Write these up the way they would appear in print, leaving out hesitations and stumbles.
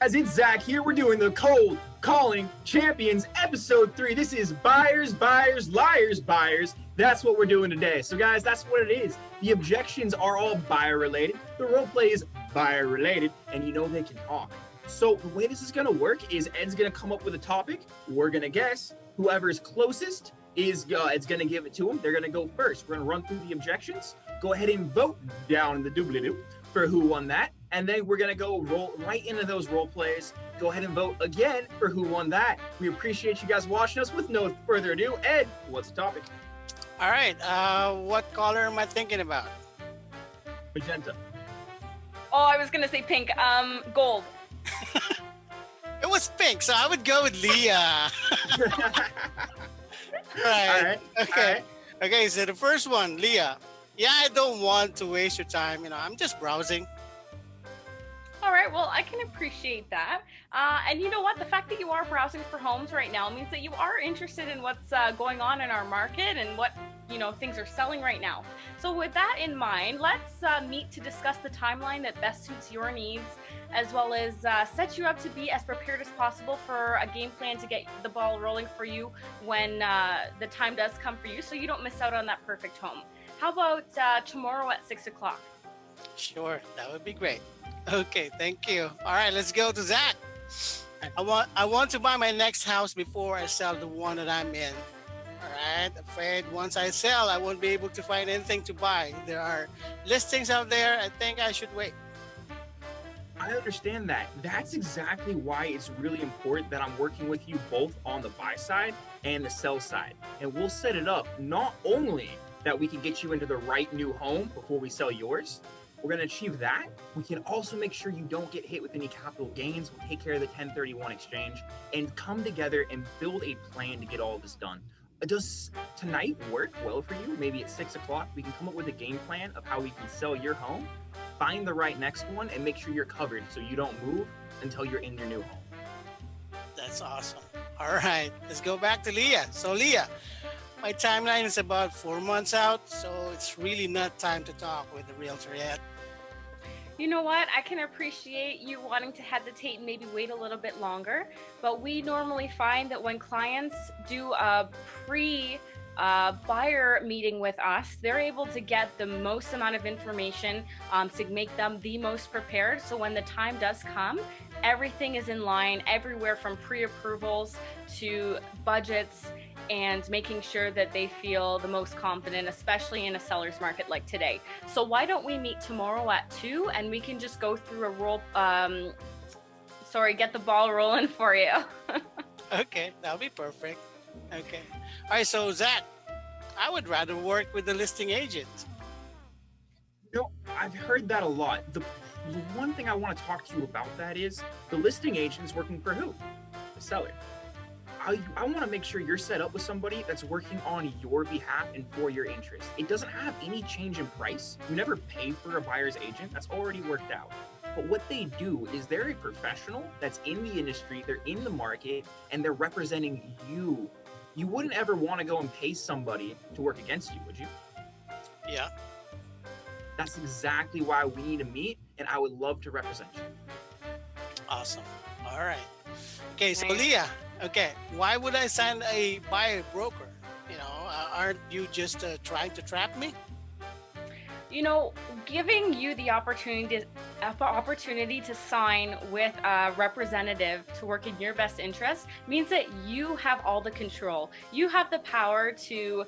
As it's Zach here, we're doing the Cold Calling Champions episode 3. This is buyers, buyers, liars, buyers. That's what we're doing today. So guys, that's what it is. The objections are all buyer related. The role play is buyer related, and you know they can talk. So the way this is gonna work is Ed's gonna come up with a topic. We're gonna guess. Whoever's closest is Ed's gonna give it to them. They're gonna go first. We're gonna run through the objections. Go ahead and vote down in the doobly-doo for who won that. And then we're going to go roll right into those role plays. Go ahead and vote again for who won that. We appreciate you guys watching us. With no further ado, Ed, what's the topic? All right. What color am I thinking about? Magenta. Oh, I was going to say pink. Gold. It was pink, so I would go with Leah. Right. All right. Okay. All right. Okay, so the first one, Leah. Yeah, I don't want to waste your time. I'm just browsing. All right, well, I can appreciate that. And you know what? The fact that you are browsing for homes right now means that you are interested in what's going on in our market and what, things are selling right now. So with that in mind, let's meet to discuss the timeline that best suits your needs, as well as set you up to be as prepared as possible for a game plan to get the ball rolling for you when the time does come for you, so you don't miss out on that perfect home. How about tomorrow at 6 o'clock? Sure, that would be great. Okay, thank you. All right, let's go to Zach. I want to buy my next house before I sell the one that I'm in. All right, afraid once I sell, I won't be able to find anything to buy. There are listings out there. I think I should wait. I understand that. That's exactly why it's really important that I'm working with you both on the buy side and the sell side. And we'll set it up not only that we can get you into the right new home before we sell yours. We're going to achieve that. We can also make sure you don't get hit with any capital gains. We'll take care of the 1031 exchange and come together and build a plan to get all this done. Does tonight work well for you? Maybe at 6 o'clock, we can come up with a game plan of how we can sell your home, find the right next one, and make sure you're covered so you don't move until you're in your new home. That's awesome. All right, let's go back to Leah. So Leah, my timeline is about 4 months out, so it's really not time to talk with the realtor yet. You know what? I can appreciate you wanting to hesitate and maybe wait a little bit longer, but we normally find that when clients do a buyer meeting with us, they're able to get the most amount of information to make them the most prepared. So when the time does come, everything is in line, everywhere from pre-approvals to budgets, and making sure that they feel the most confident, especially in a seller's market like today. So why don't we meet tomorrow at 2 and we can just go through get the ball rolling for you. Okay, that'll be perfect. Okay. All right, so Zach, I would rather work with the listing agent. I've heard that a lot. The one thing I want to talk to you about that is the listing agent is working for who? The seller. I want to make sure you're set up with somebody that's working on your behalf and for your interest. It doesn't have any change in price. You never pay for a buyer's agent. That's already worked out. But what they do is they're a professional that's in the industry, they're in the market, and they're representing you. You wouldn't ever want to go and pay somebody to work against you, would you? Yeah. That's exactly why we need to meet, and I would love to represent you. Awesome. All right. Okay, so Leah, okay, why would I sign a buyer broker? Aren't you just trying to trap me? Giving you the opportunity to sign with a representative to work in your best interest means that you have all the control. You have the power to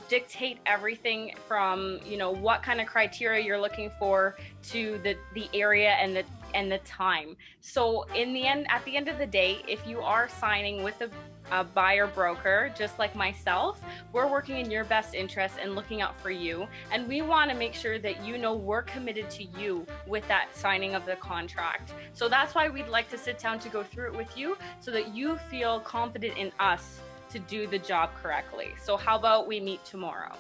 dictate everything from what kind of criteria you're looking for to the area and the time. So at the end of the day, if you are signing with a buyer broker, just like myself, we're working in your best interest and looking out for you. And we want to make sure that we're committed to you with that signing of the contract. So that's why we'd like to sit down to go through it with you so that you feel confident in us to do the job correctly. So how about we meet tomorrow?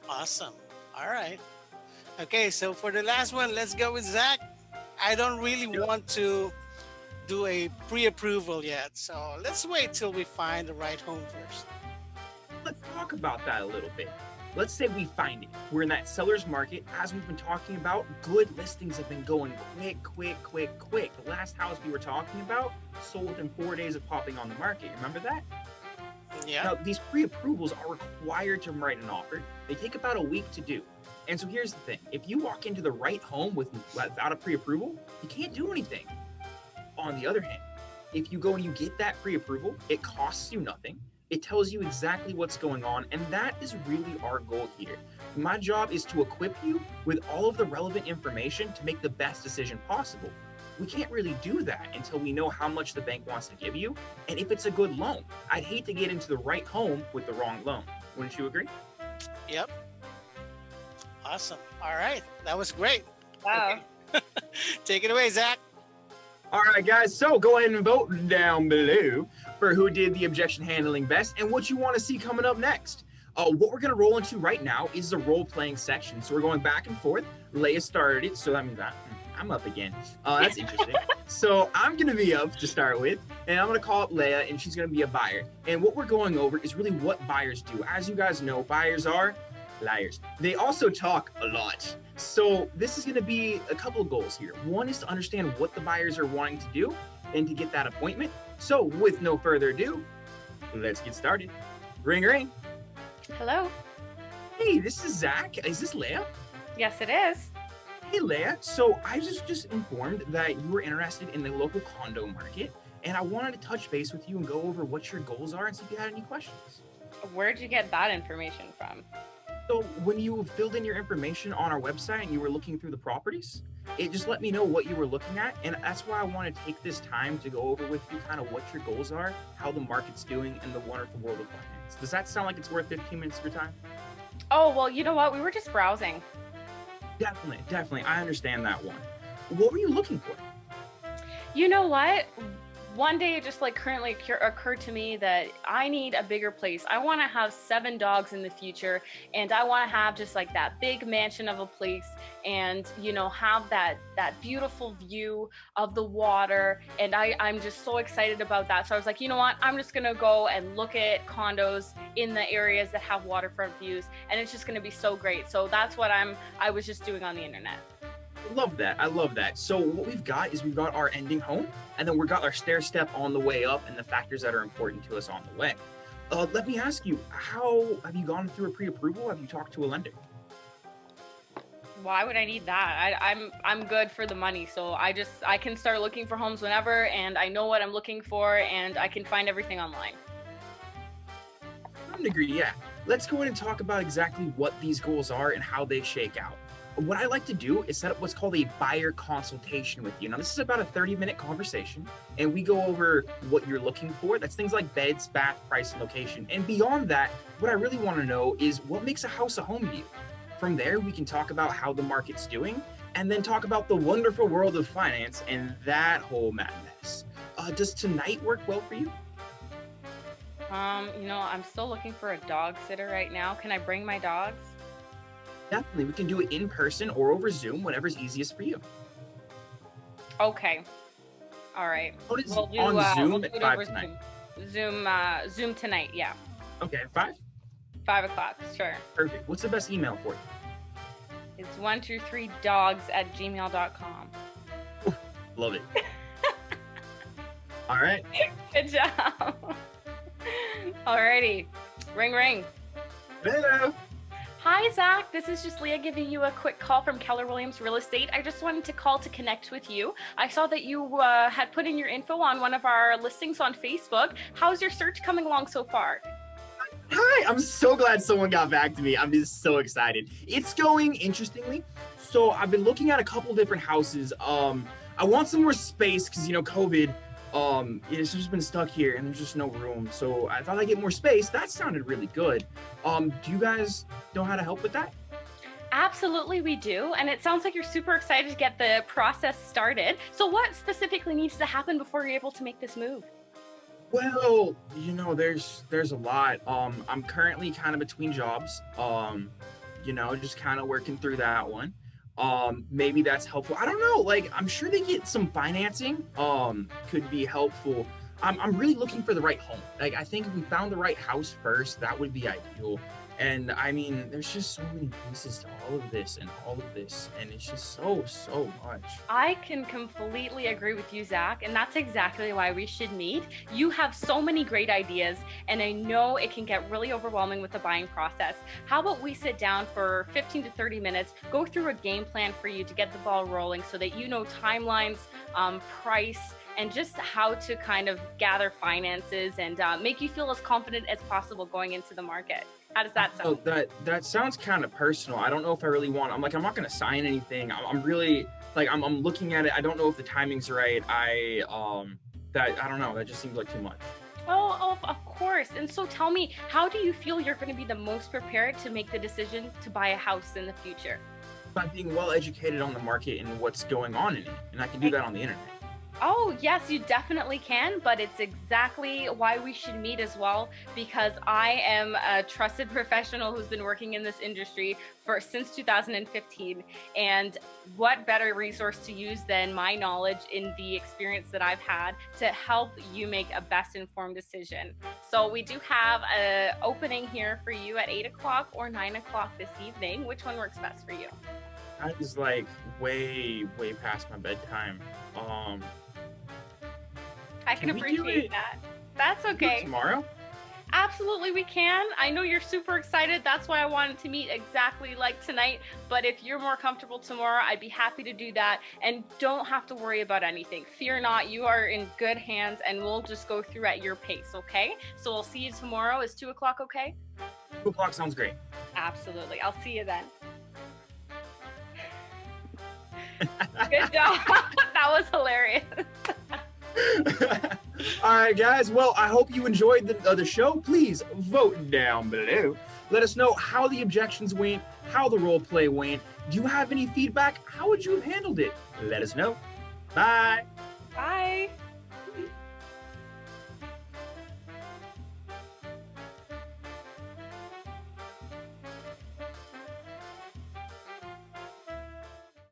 Awesome. All right. Okay, so for the last one, let's go with Zach. I don't really want to do a pre-approval yet, so let's wait till we find the right home first. Let's talk about that a little bit. let's say we find it. We're in that seller's market. As we've been talking about, good listings have been going quick. The last house we were talking about sold within 4 days of popping on the market. Remember that? Yeah. Now, these pre-approvals are required to write an offer. They take about a week to do. And so here's the thing. If you walk into the right home without a pre-approval, you can't do anything. On the other hand, if you go and you get that pre-approval, it costs you nothing. It tells you exactly what's going on, and that is really our goal here. My job is to equip you with all of the relevant information to make the best decision possible. We can't really do that until we know how much the bank wants to give you and if it's a good loan. I'd hate to get into the right home with the wrong loan. Wouldn't you agree? Yep. Awesome. All right. That was great. Wow. Okay. Take it away, Zach. All right, guys, so go ahead and vote down below for who did the objection handling best and what you want to see coming up next. What we're going to roll into right now is the role-playing section. So we're going back and forth. Leia started it, so that means I'm up again. That's interesting. So I'm going to be up to start with, and I'm going to call up Leia, and she's going to be a buyer. And what we're going over is really what buyers do. As you guys know, buyers are liars. They also talk a lot. So this is going to be a couple of goals here. One is to understand what the buyers are wanting to do and to get that appointment. So with no further ado, let's get started. Ring, ring. Hello. Hey, this is Zach. Is this Leia? Yes, it is. Hey, Leia. So I was just informed that you were interested in the local condo market, and I wanted to touch base with you and go over what your goals are and see if you had any questions. Where'd you get that information from? So when you filled in your information on our website and you were looking through the properties, it just let me know what you were looking at. And that's why I want to take this time to go over with you kind of what your goals are, how the market's doing, and the wonderful world of finance. Does that sound like it's worth 15 minutes of your time? Oh, well, you know what? We were just browsing. Definitely. I understand that one. What were you looking for? You know what? One day it just currently occurred to me that I need a bigger place. I want to have 7 dogs in the future, and I want to have just that big mansion of a place, and have that beautiful view of the water. And I'm just so excited about that. So I was like, you know what? I'm just gonna go and look at condos in the areas that have waterfront views, and it's just gonna be so great. So that's what I was just doing on the internet. I love that. So what we've got our ending home, and then we've got our stair step on the way up and the factors that are important to us on the way. Let me ask you, how have you gone through a pre-approval? Have you talked to a lender? Why would I need that? I'm good for the money, so I can start looking for homes whenever, and I know what I'm looking for, and I can find everything online. To some degree, yeah. Let's go ahead and talk about exactly what these goals are and how they shake out. What I like to do is set up what's called a buyer consultation with you. Now, this is about a 30-minute conversation, and we go over what you're looking for. That's things like beds, bath, price, and location. And beyond that, what I really want to know is what makes a house a home to you. From there, we can talk about how the market's doing, and then talk about the wonderful world of finance and that whole madness. Does tonight work well for you? I'm still looking for a dog sitter right now. Can I bring my dogs? Definitely. We can do it in person or over Zoom, whatever's easiest for you. Okay. All right. What is We'll do, on Zoom we'll do at it 5 over tonight? Zoom tonight, yeah. Okay, 5? 5 o'clock, sure. Perfect. What's the best email for you? It's 123dogs@gmail.com. Love it. All right. Good job. Alrighty. Ring, ring. Hello. Hi, Zach. This is just Leah giving you a quick call from Keller Williams Real Estate. I just wanted to call to connect with you. I saw that you had put in your info on one of our listings on Facebook. How's your search coming along so far? Hi, I'm so glad someone got back to me. I'm just so excited. It's going interestingly. So I've been looking at a couple different houses. I want some more space because, COVID, it's just been stuck here and there's just no room. So I thought I'd get more space. That sounded really good. Do you guys know how to help with that? Absolutely, we do. And it sounds like you're super excited to get the process started. So what specifically needs to happen before you're able to make this move? Well, there's a lot. I'm currently kind of between jobs, just kind of working through that one. Maybe that's helpful. I don't know. I'm sure they get some financing, could be helpful. I'm really looking for the right home. I think if we found the right house first, that would be ideal. And I mean, there's just so many pieces to all of this, and it's just so much. I can completely agree with you, Zach, and that's exactly why we should meet. You have so many great ideas, and I know it can get really overwhelming with the buying process. How about we sit down for 15 to 30 minutes, go through a game plan for you to get the ball rolling so that you know timelines, price, and just how to kind of gather finances and make you feel as confident as possible going into the market. How does that sound? Oh, that sounds kind of personal. I don't know if I really want. I'm not gonna sign anything. I'm really like I'm looking at it. I don't know if the timing's right. I don't know. That just seems like too much. Oh, of course. And so tell me, how do you feel you're going to be the most prepared to make the decision to buy a house in the future? By being well educated on the market and what's going on in it, and I can do that on the internet. Oh, yes, you definitely can, but it's exactly why we should meet as well, because I am a trusted professional who's been working in this industry since 2015. And what better resource to use than my knowledge in the experience that I've had to help you make a best informed decision. So we do have an opening here for you at 8 o'clock or 9 o'clock this evening. Which one works best for you? That is like way past my bedtime. I can we do appreciate it? that. That's Do it okay. tomorrow? Absolutely, we can. I know you're super excited. That's why I wanted to meet exactly like tonight. But if you're more comfortable tomorrow, I'd be happy to do that. And don't have to worry about anything. Fear not, you are in good hands, and we'll just go through at your pace, okay? So we'll see you tomorrow. Is 2 o'clock okay? 2 o'clock sounds great. Absolutely. I'll see you then. Good job. That was hilarious. All right, guys. Well, I hope you enjoyed the show. Please vote down below. Let us know how the objections went, how the role play went. Do you have any feedback? How would you have handled it? Let us know. Bye.